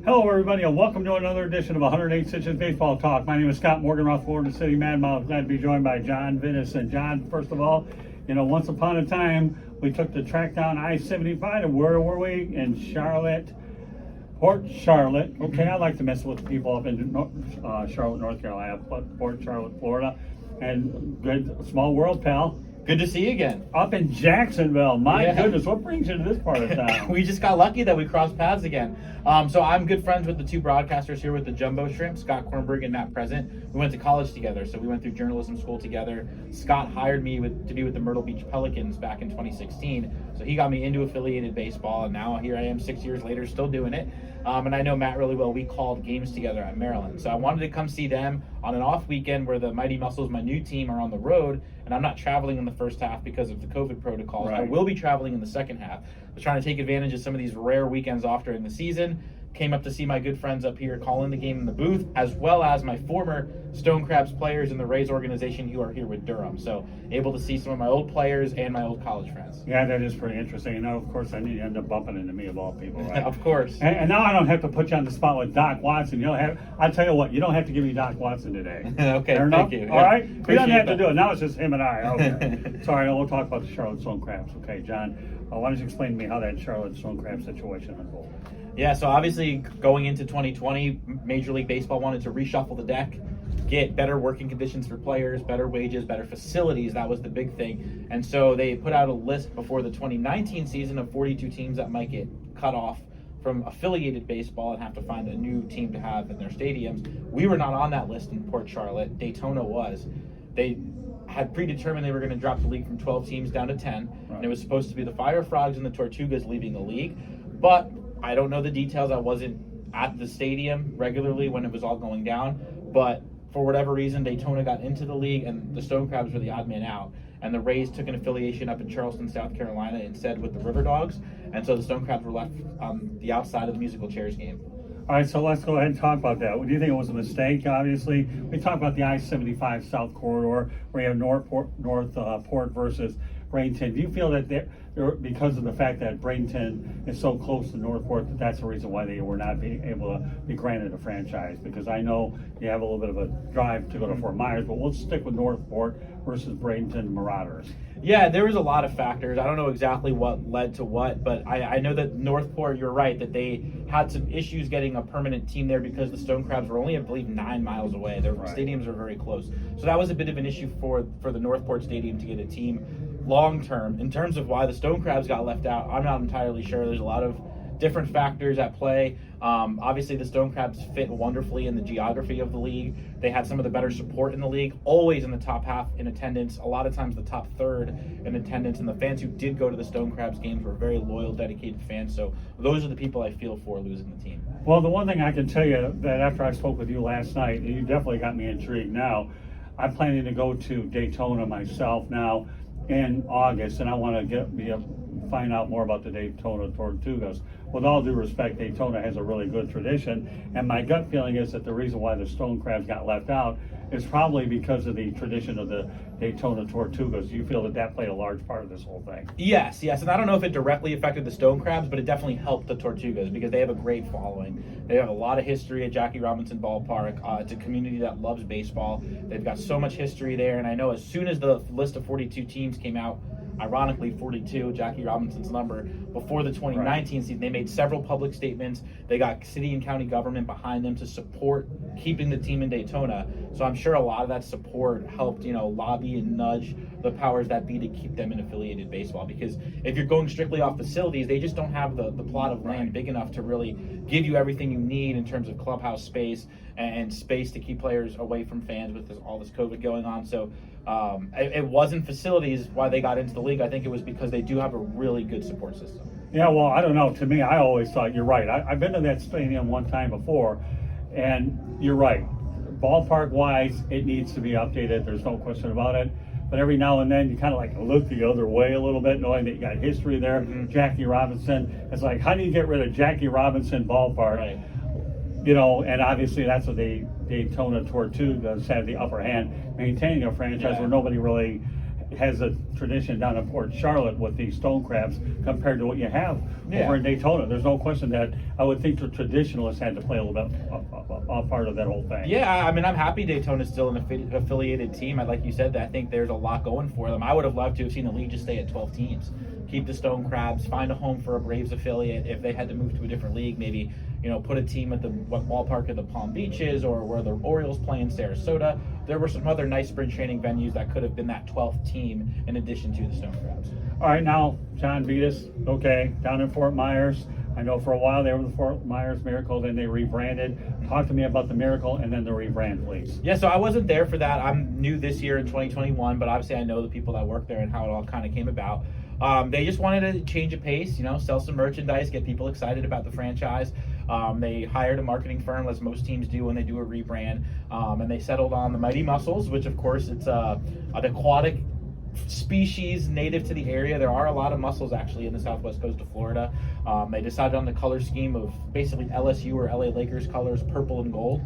Hello, everybody, and welcome to another edition of 108 Stitches Baseball Talk. My name is Scott Morganroth, Florida City Madmouth. Glad to be joined by John Vinnis. And John, first of all, once upon a time, we took the track down I-75, and where were we? In Charlotte, Port Charlotte. Okay, I like to mess with the people up in Charlotte, North Carolina, but Port Charlotte, Florida. And good, small world, pal. Good to see you again. Up in Jacksonville. My goodness, what brings you to this part of town? We just got lucky that we crossed paths again. So I'm good friends with the two broadcasters here with the Jumbo Shrimp, Scott Kornberg and Matt Present. We went to college together, so we went through journalism school together. Scott hired me to be with the Myrtle Beach Pelicans back in 2016. So he got me into affiliated baseball, and now here I am 6 years later still doing it. And I know Matt really well. We called games together at Maryland. So I wanted to come see them on an off weekend where the Mighty Muscles, my new team, are on the road, and I'm not traveling in the first half because of the COVID protocols. Right. I will be traveling in the second half. I'm trying to take advantage of some of these rare weekends off during the season. Came up to see my good friends up here calling the game in the booth, as well as my former Stone Crabs players in the Rays organization who are here with Durham. So able to see some of my old players and my old college friends. Yeah, that is pretty interesting. Of course, I need to end up bumping into me of all people, right? Of course. And now I don't have to put you on the spot with Doc Watson. I'll tell you what, you don't have to give me Doc Watson today. Okay, Fair enough? thank you. All right? We Appreciate don't have to that. do it. Now it's just him and I. Okay. Sorry, we'll talk about the Charlotte Stone Crabs. Okay, John, why don't you explain to me how that Charlotte Stone Crab situation unfolded? Yeah, so obviously going into 2020, Major League Baseball wanted to reshuffle the deck, get better working conditions for players, better wages, better facilities. That was the big thing. And so they put out a list before the 2019 season of 42 teams that might get cut off from affiliated baseball and have to find a new team to have in their stadiums. We were not on that list in Port Charlotte. Daytona was. They had predetermined they were going to drop the league from 12 teams down to 10. Right. And it was supposed to be the Fire Frogs and the Tortugas leaving the league. But I don't know the details. I wasn't at the stadium regularly when it was all going down. But for whatever reason, Daytona got into the league, and the Stone Crabs were the odd man out. And the Rays took an affiliation up in Charleston, South Carolina, instead with the River Dogs. And so the Stone Crabs were left on the outside of the musical chairs game. All right, so let's go ahead and talk about that. Do you think it was a mistake? Obviously, we talked about the I-75 South Corridor, where you have Northport versus Bradenton. Do you feel that because of the fact that Bradenton is so close to Northport, that's the reason why they were not being able to be granted a franchise? Because I know you have a little bit of a drive to go to Fort Myers, but we'll stick with Northport versus Bradenton Marauders. Yeah, there was a lot of factors. I don't know exactly what led to what, but I know that Northport, you're right, that they had some issues getting a permanent team there because the Stone Crabs were only, I believe, 9 miles away. Their stadiums are very close. So that was a bit of an issue for the Northport Stadium to get a team long term. In terms of why the Stone Crabs got left out, I'm not entirely sure. There's a lot of different factors at play. Obviously, the Stone Crabs fit wonderfully in the geography of the league. They had some of the better support in the league, always in the top half in attendance, a lot of times the top third in attendance, and the fans who did go to the Stone Crabs games were very loyal, dedicated fans. So those are the people I feel for losing the team. Well, the one thing I can tell you that after I spoke with you last night, and you definitely got me intrigued now, I'm planning to go to Daytona myself now in August, and I want to find out more about the Daytona Tortugas. With all due respect, Daytona has a really good tradition, and my gut feeling is that the reason why the Stone Crabs got left out is probably because of the tradition of the Daytona Tortugas. Do you feel that played a large part of this whole thing? Yes, and I don't know if it directly affected the Stone Crabs, but it definitely helped the Tortugas because they have a great following. They have a lot of history at Jackie Robinson Ballpark. It's a community that loves baseball. They've got so much history there, and I know as soon as the list of 42 teams came out, ironically 42, Jackie Robinson's number, before the 2019 season, they made several public statements. They got city and county government behind them to support keeping the team in Daytona. So I'm sure a lot of that support helped, lobby and nudge the powers that be to keep them in affiliated baseball. Because if you're going strictly off facilities, they just don't have the plot of land big enough to really give you everything you need in terms of clubhouse space and space to keep players away from fans with all this COVID going on. So it wasn't facilities why they got into the league. I think it was because they do have a really good support system. Yeah, well, I don't know. To me, I always thought you're right. I've been to that stadium one time before, and you're right. Ballpark-wise, it needs to be updated. There's no question about it. But every now and then, you kind of like look the other way a little bit, knowing that you got history there. Mm-hmm. Jackie Robinson. It's like, how do you get rid of Jackie Robinson Ballpark? Right. And obviously that's what the Daytona Tortugas have the upper hand, maintaining a franchise where nobody really has a tradition down in Port Charlotte with these stone crabs compared to what you have Yeah. over in Daytona. There's no question that I would think the traditionalists had to play a little bit a part of that whole thing. Yeah, I mean, I'm happy Daytona's still an affiliated team. Like you said, I think there's a lot going for them. I would have loved to have seen the league just stay at 12 teams, keep the Stone Crabs, find a home for a Braves affiliate. If they had to move to a different league, maybe put a team at the ballpark of the Palm Beaches or where the Orioles play in Sarasota. There were some other nice spring training venues that could have been that 12th team in addition to the Stone Crabs. All right, now John Vitas, okay, down in Fort Myers. I know for a while they were the Fort Myers Miracle, then they rebranded. Talk to me about the Miracle and then the rebrand, please. Yeah, so I wasn't there for that. I'm new this year in 2021, but obviously I know the people that work there and how it all kind of came about. They just wanted to change a pace, sell some merchandise, get people excited about the franchise. They hired a marketing firm, as most teams do when they do a rebrand, and they settled on the Mighty Mussels, which of course it's an aquatic species native to the area. There are a lot of mussels actually in the southwest coast of Florida. They decided on the color scheme of basically LSU or LA Lakers colors, purple and gold,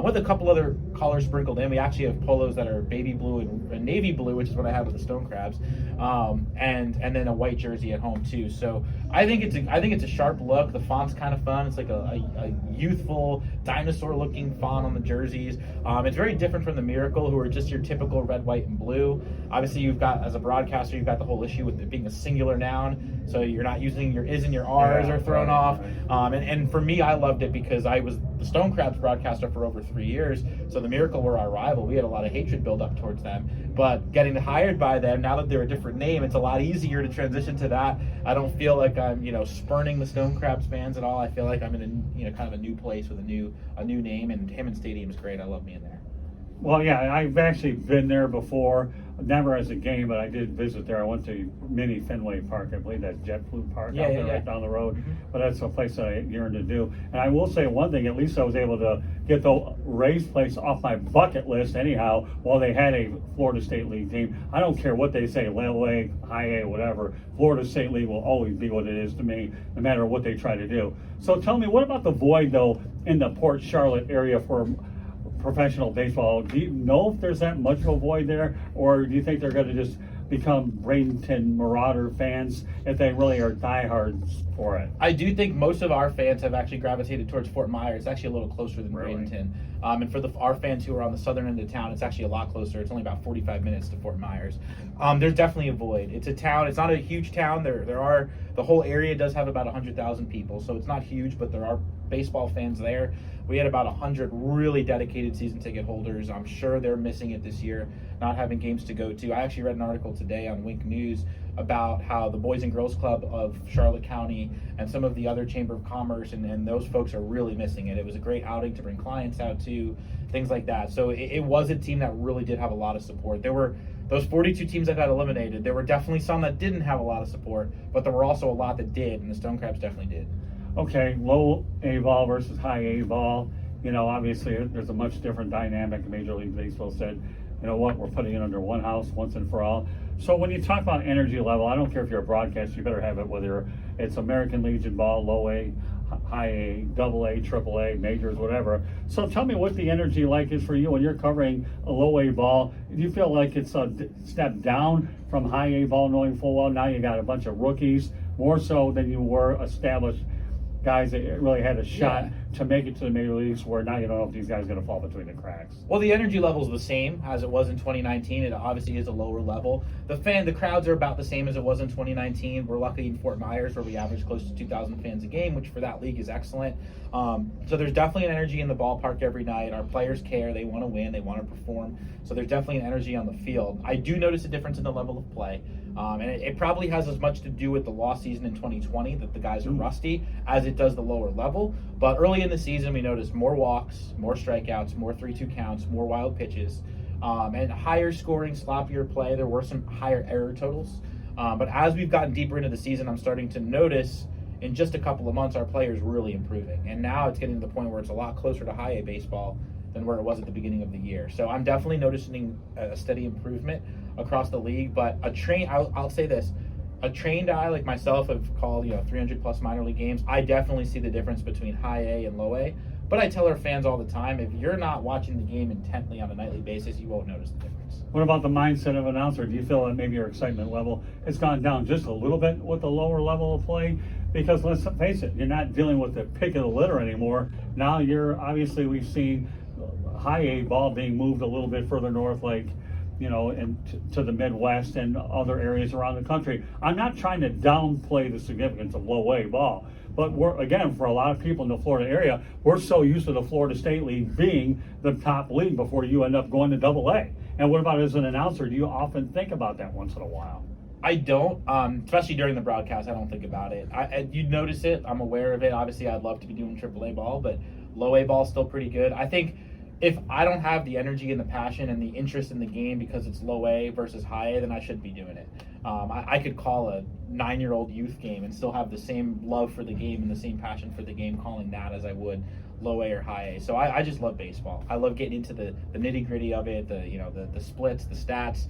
with a couple other colors sprinkled in. We actually have polos that are baby blue and navy blue, which is what I have with the Stone Crabs, and then a white jersey at home too. So I think it's a sharp look. The font's kind of fun. It's like a youthful dinosaur looking font on the jerseys. It's very different from the Miracle, who are just your typical red, white, and blue. Obviously, you've got, as a broadcaster, you've got the whole issue with it being a singular noun, so you're not using your is and your r's are thrown off. And for me, I loved it because I was the Stone Crabs broadcaster for over 3 years, so the Miracle were our rival. We had a lot of hatred built up towards them, but getting hired by them, now that they're a different name, it's a lot easier to transition to that. I don't feel like I'm spurning the Stone Crabs fans at all. I feel like I'm in a kind of a new place with a new name, and Hammond Stadium is great. I love being there. Well, yeah, I've actually been there before, never as a game, but I did visit there. I went to Mini Fenway Park, I believe that's JetBlue Park out there right down the road. Mm-hmm. But that's a place that I yearn to do. And I will say one thing, at least I was able to get the Rays place off my bucket list anyhow, while they had a Florida State League team. I don't care what they say, low A, high A, whatever. Florida State League will always be what it is to me, no matter what they try to do. So tell me, what about the void, though, in the Port Charlotte area for professional baseball? Do you know if there's that much of a void there, or do you think they're going to just become Bradenton Marauder fans if they really are diehards for it? I do think most of our fans have actually gravitated towards Fort Myers. It's actually a little closer than Bradenton. And for our fans who are on the southern end of town, it's actually a lot closer. It's only about 45 minutes to Fort Myers. There's definitely a void. It's a town. It's not a huge town. The whole area does have about 100,000 people, so it's not huge, but there are baseball fans there. We had about 100 really dedicated season ticket holders. I'm sure they're missing it this year, not having games to go to. I actually read an article today on Wink News about how the Boys and Girls Club of Charlotte County and some of the other Chamber of Commerce and those folks are really missing it. It was a great outing to bring clients out to, things like that. So it was a team that really did have a lot of support. There were those 42 teams that got eliminated. There were definitely some that didn't have a lot of support, but there were also a lot that did, and the Stone Crabs definitely did. Okay, low A ball versus high A ball. Obviously there's a much different dynamic. Major League Baseball said, you know what, we're putting it under one house once and for all. So when you talk about energy level, I don't care if you're a broadcaster, you better have it, whether it's American Legion ball, low A, high A, double A, triple A, majors, whatever. So tell me what the energy like is for you when you're covering a low A ball. Do you feel like it's a step down from high A ball, knowing full well now you got a bunch of rookies, more so than you were established guys that really had a shot to make it to the major leagues, where now you don't know if these guys are going to fall between the cracks? Well, the energy level is the same as it was in 2019. It obviously is a lower level. The crowds are about the same as it was in 2019. We're lucky in Fort Myers where we average close to 2,000 fans a game, which for that league is excellent. So there's definitely an energy in the ballpark every night. Our players care. They want to win. They want to perform. So there's definitely an energy on the field. I do notice a difference in the level of play. And it probably has as much to do with the lost season in 2020, that the guys are rusty, as it does the lower level. But early in the season, we noticed more walks, more strikeouts, more 3-2 counts, more wild pitches, and higher scoring, sloppier play. There were some higher error totals. But as we've gotten deeper into the season, I'm starting to notice in just a couple of months our players really improving. And now it's getting to the point where it's a lot closer to high A baseball than where it was at the beginning of the year. So I'm definitely noticing a steady improvement across the league. But I'll say this, a trained eye like myself have called 300 plus minor league games. I definitely see the difference between high A and low A. But I tell our fans all the time, if you're not watching the game intently on a nightly basis, you won't notice the difference. What about the mindset of an announcer? Do you feel that maybe your excitement level has gone down just a little bit with the lower level of play? Because let's face it, you're not dealing with the pick of the litter anymore. Now we've seen high A ball being moved a little bit further north, like, and to the Midwest and other areas around the country. I'm not trying to downplay the significance of low A ball, but for a lot of people in the Florida area, we're so used to the Florida State League being the top league before you end up going to Double A. And what about as an announcer? Do you often think about that once in a while? I don't, especially during the broadcast. I don't think about it. You'd notice it. I'm aware of it. Obviously, I'd love to be doing AAA ball, but low A ball is still pretty good. I think if I don't have the energy and the passion and the interest in the game because it's low A versus high A, then I shouldn't be doing it. I could call a 9-year-old youth game and still have the same love for the game and the same passion for the game calling that as I would low A or high A. So I just love baseball. I love getting into the nitty gritty of it, the splits, the stats,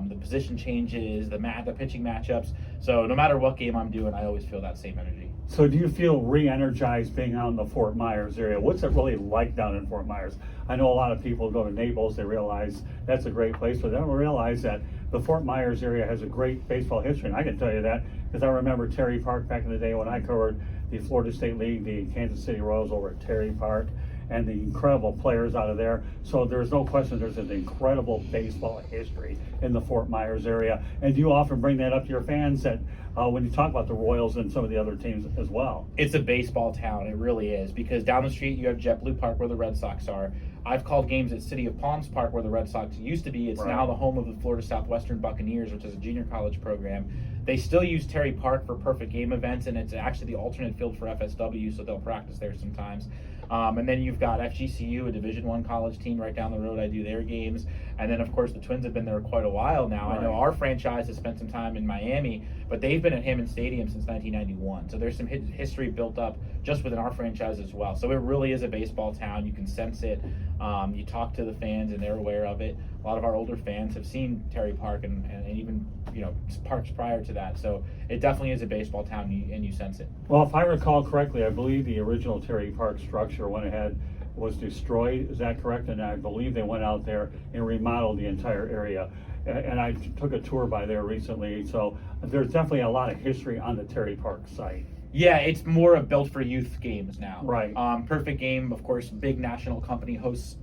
the position changes, the pitching matchups. So no matter what game I'm doing, I always feel that same energy. So do you feel re-energized being out in the Fort Myers area? What's it really like down in Fort Myers? I know a lot of people go to Naples, they realize that's a great place, but they don't realize that the Fort Myers area has a great baseball history. And I can tell you that because I remember Terry Park back in the day when I covered the Florida State League, the Kansas City Royals over at Terry Park, and the incredible players out of there. So there's no question there's an incredible baseball history in the Fort Myers area. And do you often bring that up to your fans that when you talk about the Royals and some of the other teams as well? It's a baseball town, it really is, because down the street you have JetBlue Park where the Red Sox are. I've called games at City of Palms Park where the Red Sox used to be. It's now the home of the Florida Southwestern Buccaneers, which is a junior college program. They still use Terry Park for perfect game events, and it's actually the alternate field for FSW, so they'll practice there sometimes. And then you've got FGCU, a Division I college team right down the road. I do their games. And then, of course, the Twins have been there quite a while now. Right. I know our franchise has spent some time in Miami, but they've been at Hammond Stadium since 1991. So there's some history built up just within our franchise as well. So it really is a baseball town. You can sense it. You talk to the fans, and they're aware of it. A lot of our older fans have seen Terry Park and even parks prior to that. So it definitely is a baseball town, and you sense it. Well, if I recall correctly, I believe the original Terry Park structure was destroyed. Is that correct? And I believe they went out there and remodeled the entire area. And I took a tour by there recently. So there's definitely a lot of history on the Terry Park site. Yeah, it's more of built for youth games now. Right. Perfect Game, of course, big national company, hosts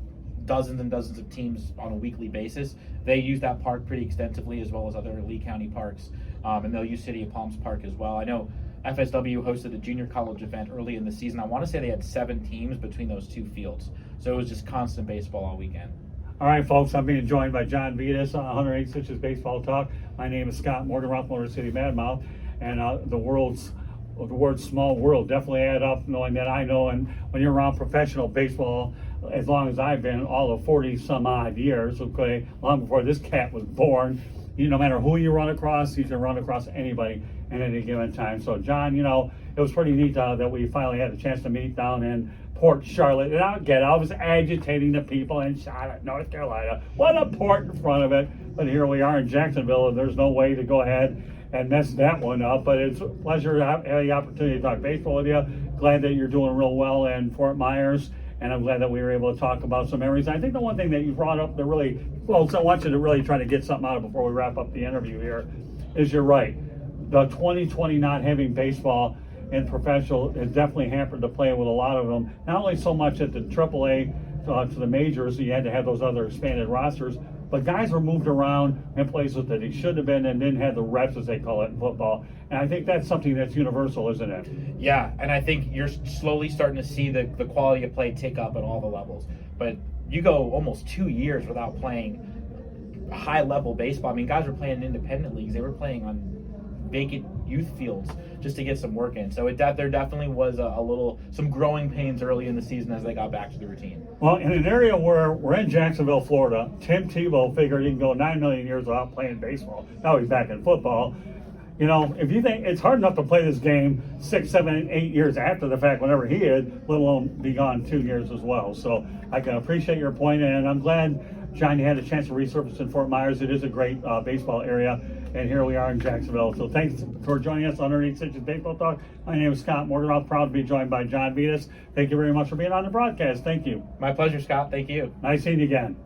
dozens and dozens of teams on a weekly basis. They use that park pretty extensively, as well as other Lee County parks, and they'll use City of Palms Park as well. I know FSW hosted a junior college event early in the season. I want to say they had 7 teams between those 2 fields, so it was just constant baseball all weekend. All right, folks, I'm being joined by John Vitas on 108 Stitches Baseball Talk. My name is Scott Morgan, Motor City Madmouth, and the word small world definitely add up, knowing that I know, and when you're around professional baseball, as long as I've been, all of 40 some odd years, okay, long before this cat was born, no matter who you run across, you can run across anybody at any given time. So John, it was pretty neat that we finally had a chance to meet down in Port Charlotte. And I was agitating the people in Charlotte, North Carolina. What a port in front of it. But here we are in Jacksonville, and there's no way to go ahead and mess that one up. But it's a pleasure to have the opportunity to talk baseball with you. Glad that you're doing real well in Fort Myers. And I'm glad that we were able to talk about some memories. I think the one thing that you brought up that really, folks, I want you to really try to get something out of before we wrap up the interview here, is you're right. The 2020 not having baseball in professional has definitely hampered the play with a lot of them. Not only so much at the AAA to the majors, so you had to have those other expanded rosters, but guys were moved around in places that they shouldn't have been and didn't have the reps, as they call it in football. And I think that's something that's universal, isn't it? Yeah, and I think you're slowly starting to see the quality of play tick up at all the levels. But you go almost 2 years without playing high-level baseball. I mean, guys were playing in independent leagues. They were playing on vacant youth fields just to get some work in. So there definitely was some growing pains early in the season as they got back to the routine. Well, in an area where we're in Jacksonville, Florida, Tim Tebow figured he can go 9 million years without playing baseball. Now he's back in football. If you think it's hard enough to play this game 6, 7, 8 years after the fact, whenever he had, let alone be gone 2 years as well. So I can appreciate your point, and I'm glad, John, you had a chance to resurface in Fort Myers. It is a great baseball area. and here we are in Jacksonville. So thanks for joining us on Underneath Stitches Baseball Talk. My name is Scott Morgenroth, proud to be joined by John Vitas. Thank you very much for being on the broadcast. Thank you. My pleasure, Scott. Thank you. Nice seeing you again.